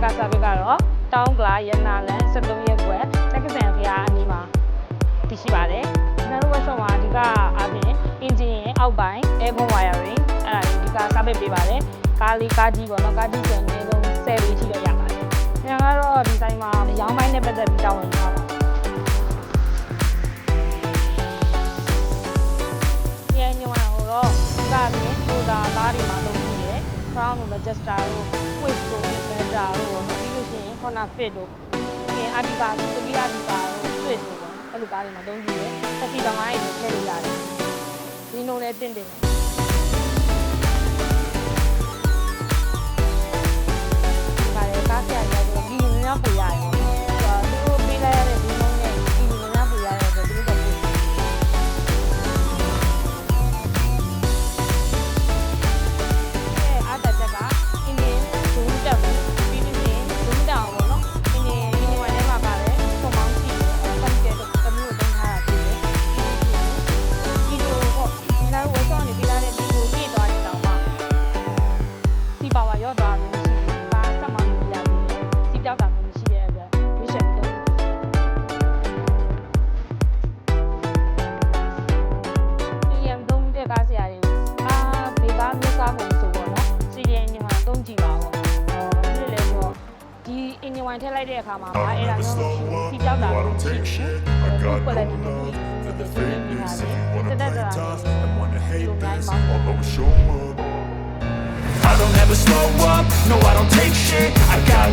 ကစာပေကတော့တောင်းကလာရနာလန်73ရက်ကွယ်တက္ကသိုလ်ဖျားအနီးမှာတည်ရှိပါတယ်ကျွန်တော်တို့ workshop မှာအဓိကအားဖြင့် engine ရဲ့အောက်ပိုင်း aircon wiring အဲ့ဒါအဓိကစာပေပေးပါတယ်ကားလေးကားကြီးပေါ့နော်ကားကြီးဆိုရင်အနည်းဆုံး10လေးထိတော့ရပါတယ်ကျွန်တော်ကတော့ဒီဆိုင်မှာရောင်းပိုင်းနဲ့ပတ်သက်ပြီးတောင်းဝင်ထားပါကားနဲ့ဟိုဒါကားတွေမှာလုပ်ပြီးတယ် crown တို့ register တို့ quiz တို့ inventor တို့ပြီးလို့ရှိရင် corner fit တို့ပြင် article တို့ copy article တို့ switch တို့အဲ့လိုကားတွေမှာသုံးကြည့်တယ်တက်စီတောင်ကားတွေထည့်လို့ရတယ်ဒီနိုလည်းတင့်တယ်ကားဆရာကြီးကဒီလိုမျိုးပြရတယ်သူတို့ပေးလိုက်ရတဲ့ဒီနိုနဲ့ဒီလိုမျိုးပြရတယ်ဆိုသူတို့ကထည့်လိုက်တဲ့အခါမှာဘာအဲ့ဒါမျိုးစီကြောက်တာမျိုးရှိတယ်။ဘယ်လိုလဲဒီလိုမျိုးတက်တာ I don't ever slow up, no I don't take shit I got